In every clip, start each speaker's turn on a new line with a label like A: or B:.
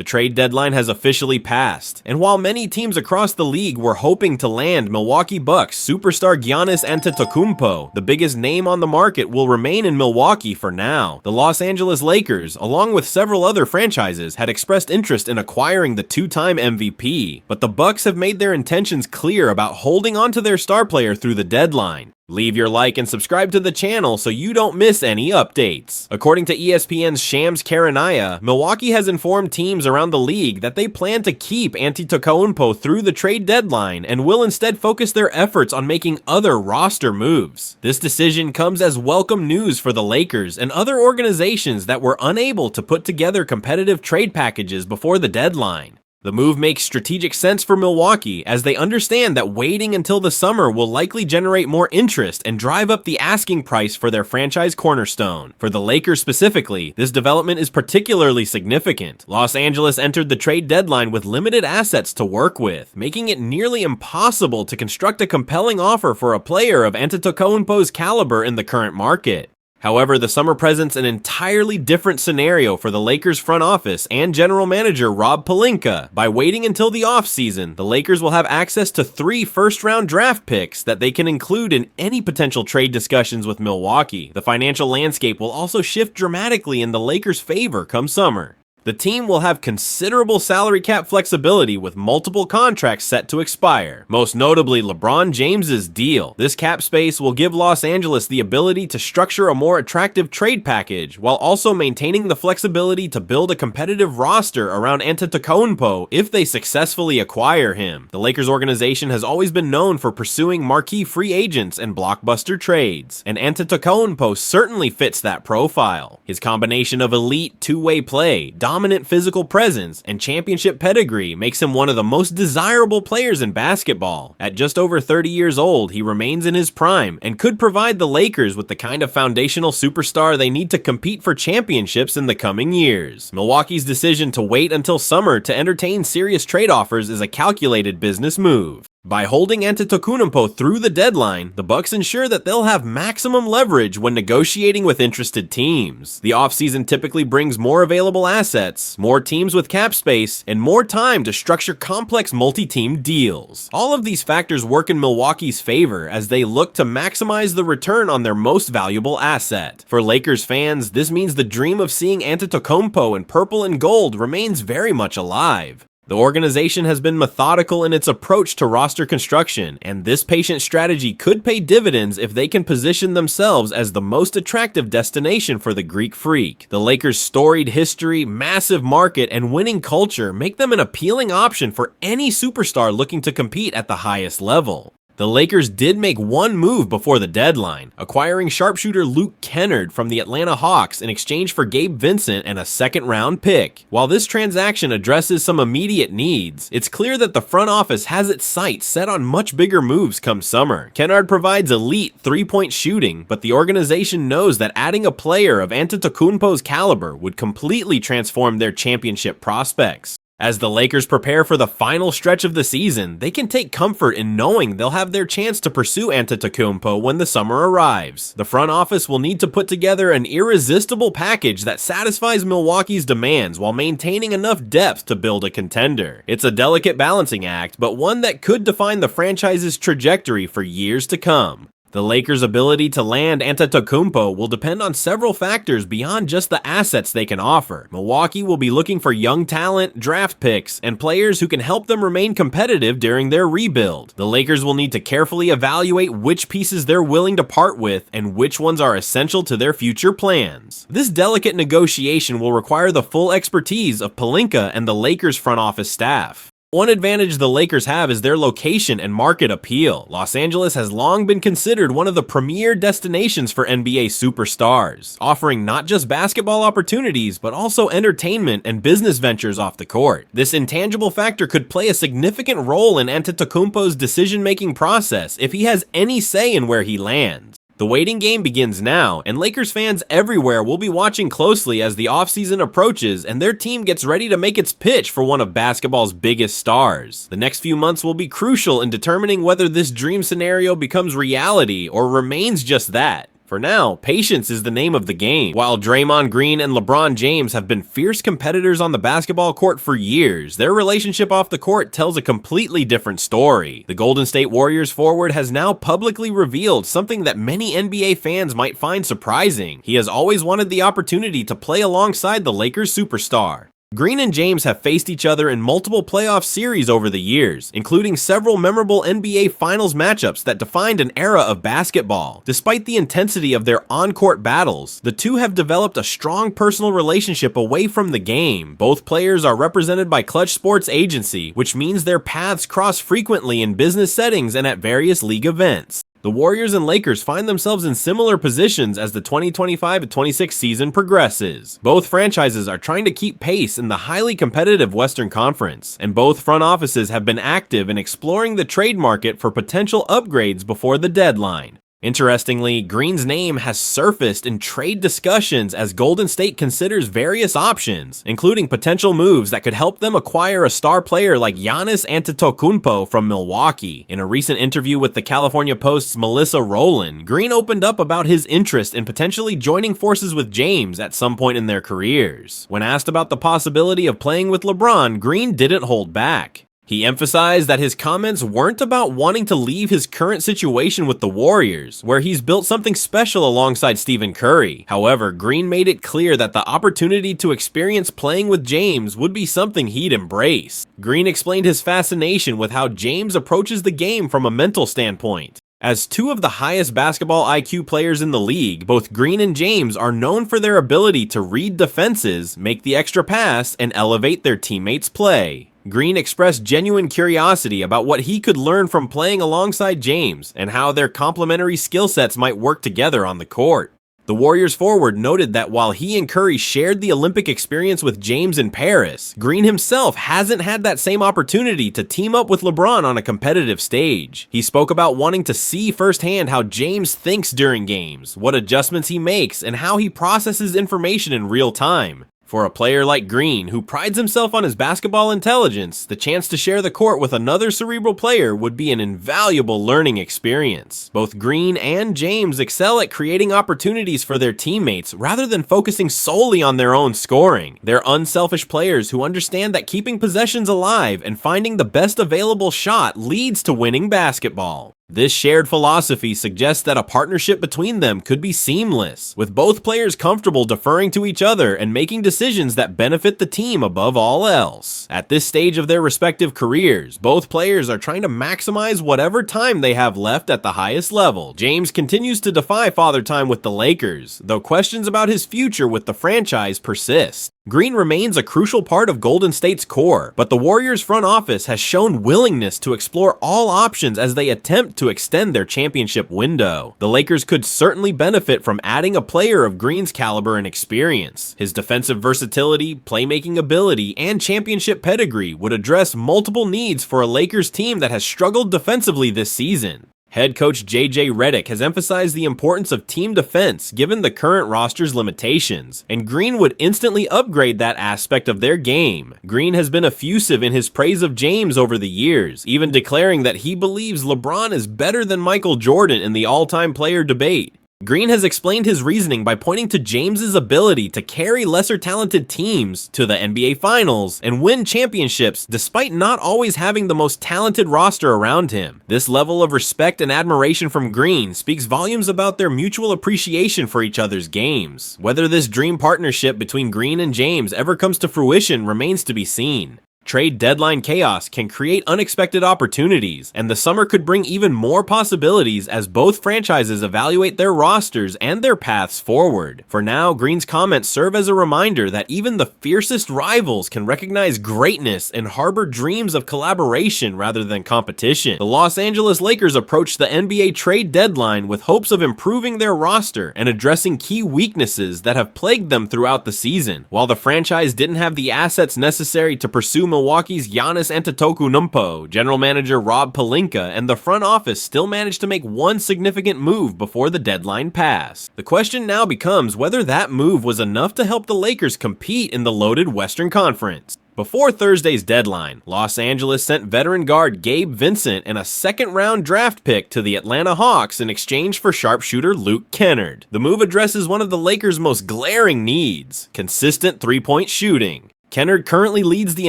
A: The trade deadline has officially passed, and while many teams across the league were hoping to land Milwaukee Bucks superstar Giannis Antetokounmpo, the biggest name on the market will remain in Milwaukee for now. The Los Angeles Lakers, along with several other franchises, had expressed interest in acquiring the two-time MVP, but the Bucks have made their intentions clear about holding on to their star player through the deadline. Leave your like and subscribe to the channel so you don't miss any updates. According to ESPN's Shams Charania, Milwaukee has informed teams around the league that they plan to keep Antetokounmpo through the trade deadline and will instead focus their efforts on making other roster moves. This decision comes as welcome news for the Lakers and other organizations that were unable to put together competitive trade packages before the deadline. The move makes strategic sense for Milwaukee as they understand that waiting until the summer will likely generate more interest and drive up the asking price for their franchise cornerstone. For the Lakers specifically, this development is particularly significant. Los Angeles entered the trade deadline with limited assets to work with, making it nearly impossible to construct a compelling offer for a player of Antetokounmpo's caliber in the current market. However, the summer presents an entirely different scenario for the Lakers front office and general manager Rob Pelinka. By waiting until the offseason, the Lakers will have access to 3 first-round draft picks that they can include in any potential trade discussions with Milwaukee. The financial landscape will also shift dramatically in the Lakers' favor come summer. The team will have considerable salary cap flexibility with multiple contracts set to expire, most notably LeBron James's deal. This cap space will give Los Angeles the ability to structure a more attractive trade package while also maintaining the flexibility to build a competitive roster around Antetokounmpo if they successfully acquire him. The Lakers organization has always been known for pursuing marquee free agents and blockbuster trades, and Antetokounmpo certainly fits that profile. His combination of elite two-way play, dominant physical presence, and championship pedigree makes him one of the most desirable players in basketball. At just over 30 years old, he remains in his prime and could provide the Lakers with the kind of foundational superstar they need to compete for championships in the coming years. Milwaukee's decision to wait until summer to entertain serious trade offers is a calculated business move. By holding Antetokounmpo through the deadline, the Bucks ensure that they'll have maximum leverage when negotiating with interested teams. The offseason typically brings more available assets, more teams with cap space, and more time to structure complex multi-team deals. All of these factors work in Milwaukee's favor as they look to maximize the return on their most valuable asset. For Lakers fans, this means the dream of seeing Antetokounmpo in purple and gold remains very much alive. The organization has been methodical in its approach to roster construction, and this patient strategy could pay dividends if they can position themselves as the most attractive destination for the Greek Freak. The Lakers' storied history, massive market, and winning culture make them an appealing option for any superstar looking to compete at the highest level. The Lakers did make one move before the deadline, acquiring sharpshooter Luke Kennard from the Atlanta Hawks in exchange for Gabe Vincent and a second-round pick. While this transaction addresses some immediate needs, it's clear that the front office has its sights set on much bigger moves come summer. Kennard provides elite three-point shooting, but the organization knows that adding a player of Antetokounmpo's caliber would completely transform their championship prospects. As the Lakers prepare for the final stretch of the season, they can take comfort in knowing they'll have their chance to pursue Antetokounmpo when the summer arrives. The front office will need to put together an irresistible package that satisfies Milwaukee's demands while maintaining enough depth to build a contender. It's a delicate balancing act, but one that could define the franchise's trajectory for years to come. The Lakers' ability to land Antetokounmpo will depend on several factors beyond just the assets they can offer. Milwaukee will be looking for young talent, draft picks, and players who can help them remain competitive during their rebuild. The Lakers will need to carefully evaluate which pieces they're willing to part with and which ones are essential to their future plans. This delicate negotiation will require the full expertise of Pelinka and the Lakers front office staff. One advantage the Lakers have is their location and market appeal. Los Angeles has long been considered one of the premier destinations for NBA superstars, offering not just basketball opportunities, but also entertainment and business ventures off the court. This intangible factor could play a significant role in Antetokounmpo's decision-making process if he has any say in where he lands. The waiting game begins now, and Lakers fans everywhere will be watching closely as the offseason approaches and their team gets ready to make its pitch for one of basketball's biggest stars. The next few months will be crucial in determining whether this dream scenario becomes reality or remains just that. For now, patience is the name of the game. While Draymond Green and LeBron James have been fierce competitors on the basketball court for years, their relationship off the court tells a completely different story. The Golden State Warriors forward has now publicly revealed something that many NBA fans might find surprising. He has always wanted the opportunity to play alongside the Lakers superstar. Green and James have faced each other in multiple playoff series over the years, including several memorable NBA Finals matchups that defined an era of basketball. Despite the intensity of their on-court battles, the two have developed a strong personal relationship away from the game. Both players are represented by Clutch Sports Agency, which means their paths cross frequently in business settings and at various league events. The Warriors and Lakers find themselves in similar positions as the 2025-26 season progresses. Both franchises are trying to keep pace in the highly competitive Western Conference, and both front offices have been active in exploring the trade market for potential upgrades before the deadline. Interestingly, Green's name has surfaced in trade discussions as Golden State considers various options, including potential moves that could help them acquire a star player like Giannis Antetokounmpo from Milwaukee. In a recent interview with the California Post's Melissa Rowland, Green opened up about his interest in potentially joining forces with James at some point in their careers. When asked about the possibility of playing with LeBron, Green didn't hold back. He emphasized that his comments weren't about wanting to leave his current situation with the Warriors, where he's built something special alongside Stephen Curry. However, Green made it clear that the opportunity to experience playing with James would be something he'd embrace. Green explained his fascination with how James approaches the game from a mental standpoint. As two of the highest basketball IQ players in the league, both Green and James are known for their ability to read defenses, make the extra pass, and elevate their teammates' play. Green expressed genuine curiosity about what he could learn from playing alongside James and how their complementary skill sets might work together on the court. The Warriors forward noted that while he and Curry shared the Olympic experience with James in Paris, Green himself hasn't had that same opportunity to team up with LeBron on a competitive stage. He spoke about wanting to see firsthand how James thinks during games, what adjustments he makes, and how he processes information in real time. For a player like Green, who prides himself on his basketball intelligence, the chance to share the court with another cerebral player would be an invaluable learning experience. Both Green and James excel at creating opportunities for their teammates rather than focusing solely on their own scoring. They're unselfish players who understand that keeping possessions alive and finding the best available shot leads to winning basketball. This shared philosophy suggests that a partnership between them could be seamless, with both players comfortable deferring to each other and making decisions that benefit the team above all else. At this stage of their respective careers, both players are trying to maximize whatever time they have left at the highest level. James continues to defy father time with the Lakers, though questions about his future with the franchise persist. Green remains a crucial part of Golden State's core, but the Warriors front office has shown willingness to explore all options as they attempt to extend their championship window. The Lakers could certainly benefit from adding a player of Green's caliber and experience. His defensive versatility, playmaking ability, and championship pedigree would address multiple needs for a Lakers team that has struggled defensively this season. Head coach JJ Redick has emphasized the importance of team defense given the current roster's limitations, and Green would instantly upgrade that aspect of their game. Green has been effusive in his praise of James over the years, even declaring that he believes LeBron is better than Michael Jordan in the all-time player debate. Green has explained his reasoning by pointing to James's ability to carry lesser talented teams to the NBA Finals and win championships despite not always having the most talented roster around him. This level of respect and admiration from Green speaks volumes about their mutual appreciation for each other's games. Whether this dream partnership between Green and James ever comes to fruition remains to be seen. Trade deadline chaos can create unexpected opportunities, and the summer could bring even more possibilities as both franchises evaluate their rosters and their paths forward. For now, Green's comments serve as a reminder that even the fiercest rivals can recognize greatness and harbor dreams of collaboration rather than competition. The Los Angeles Lakers approach the NBA trade deadline with hopes of improving their roster and addressing key weaknesses that have plagued them throughout the season. While the franchise didn't have the assets necessary to pursue Milwaukee's Giannis Antetokounmpo, general manager Rob Pelinka and the front office still managed to make one significant move before the deadline passed. The question now becomes whether that move was enough to help the Lakers compete in the loaded Western Conference. Before Thursday's deadline, Los Angeles sent veteran guard Gabe Vincent and a second-round draft pick to the Atlanta Hawks in exchange for sharpshooter Luke Kennard. The move addresses one of the Lakers' most glaring needs: consistent three-point shooting. Kennard currently leads the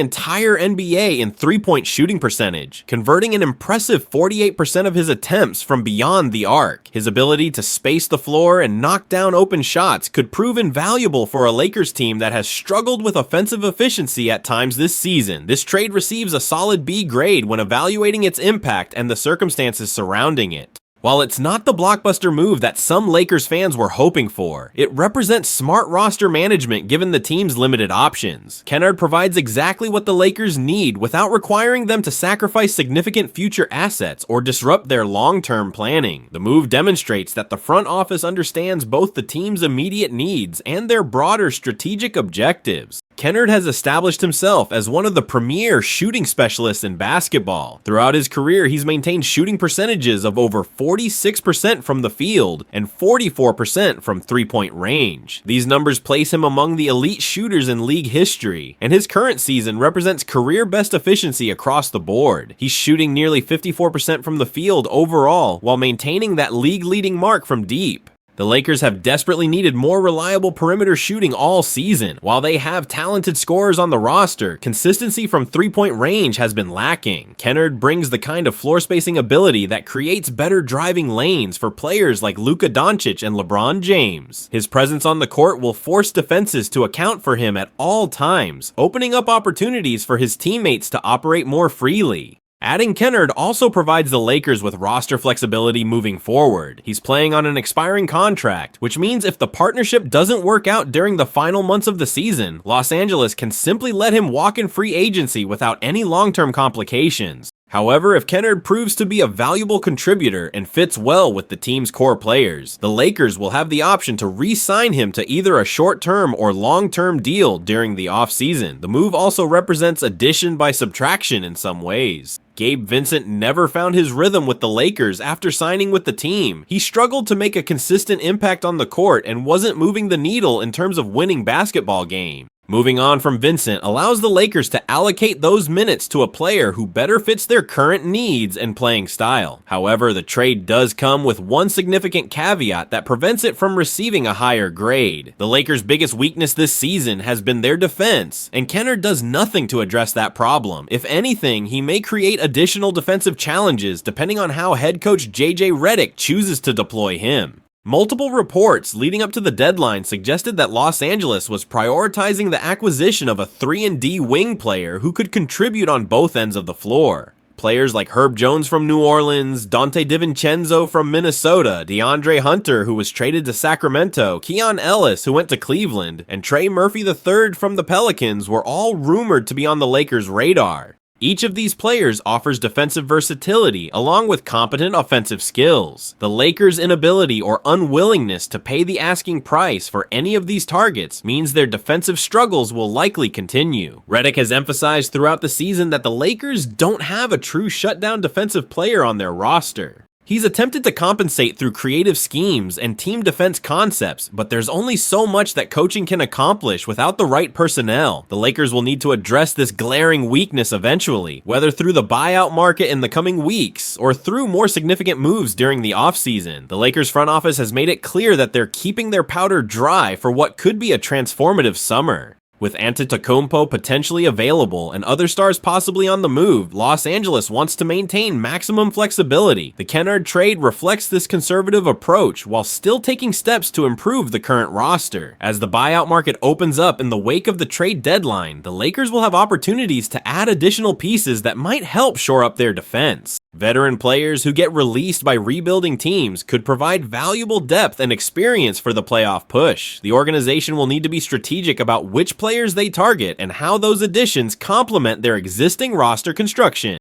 A: entire NBA in three-point shooting percentage, converting an impressive 48% of his attempts from beyond the arc. His ability to space the floor and knock down open shots could prove invaluable for a Lakers team that has struggled with offensive efficiency at times this season. This trade receives a solid B grade when evaluating its impact and the circumstances surrounding it. While it's not the blockbuster move that some Lakers fans were hoping for, it represents smart roster management given the team's limited options. Kennard provides exactly what the Lakers need without requiring them to sacrifice significant future assets or disrupt their long-term planning. The move demonstrates that the front office understands both the team's immediate needs and their broader strategic objectives. Kennard has established himself as one of the premier shooting specialists in basketball. Throughout his career, he's maintained shooting percentages of over 46% from the field and 44% from three-point range. These numbers place him among the elite shooters in league history, and his current season represents career best efficiency across the board. He's shooting nearly 54% from the field overall, while maintaining that league-leading mark from deep. The Lakers have desperately needed more reliable perimeter shooting all season. While they have talented scorers on the roster, consistency from three-point range has been lacking. Kennard brings the kind of floor spacing ability that creates better driving lanes for players like Luka Doncic and LeBron James. His presence on the court will force defenses to account for him at all times, opening up opportunities for his teammates to operate more freely. Adding Kennard also provides the Lakers with roster flexibility moving forward. He's playing on an expiring contract, which means if the partnership doesn't work out during the final months of the season, Los Angeles can simply let him walk in free agency without any long-term complications. However, if Kennard proves to be a valuable contributor and fits well with the team's core players, the Lakers will have the option to re-sign him to either a short-term or long-term deal during the offseason. The move also represents addition by subtraction in some ways. Gabe Vincent never found his rhythm with the Lakers after signing with the team. He struggled to make a consistent impact on the court and wasn't moving the needle in terms of winning basketball games. Moving on from Vincent allows the Lakers to allocate those minutes to a player who better fits their current needs and playing style. However, the trade does come with one significant caveat that prevents it from receiving a higher grade. The Lakers' biggest weakness this season has been their defense, and Kennard does nothing to address that problem. If anything, he may create additional defensive challenges depending on how head coach JJ Redick chooses to deploy him. Multiple reports leading up to the deadline suggested that Los Angeles was prioritizing the acquisition of a 3-and-D wing player who could contribute on both ends of the floor. Players like Herb Jones from New Orleans, Dante DiVincenzo from Minnesota, DeAndre Hunter, who was traded to Sacramento, Keon Ellis, who went to Cleveland, and Trey Murphy III from the Pelicans were all rumored to be on the Lakers' radar. Each of these players offers defensive versatility along with competent offensive skills. The Lakers' inability or unwillingness to pay the asking price for any of these targets means their defensive struggles will likely continue. Redick has emphasized throughout the season that the Lakers don't have a true shutdown defensive player on their roster. He's attempted to compensate through creative schemes and team defense concepts, but there's only so much that coaching can accomplish without the right personnel. The Lakers will need to address this glaring weakness eventually, whether through the buyout market in the coming weeks or through more significant moves during the offseason. The Lakers front office has made it clear that they're keeping their powder dry for what could be a transformative summer. With Antetokounmpo potentially available and other stars possibly on the move, Los Angeles wants to maintain maximum flexibility. The Kennard trade reflects this conservative approach while still taking steps to improve the current roster. As the buyout market opens up in the wake of the trade deadline, the Lakers will have opportunities to add additional pieces that might help shore up their defense. Veteran players who get released by rebuilding teams could provide valuable depth and experience for the playoff push. The organization will need to be strategic about which players they target and how those additions complement their existing roster construction.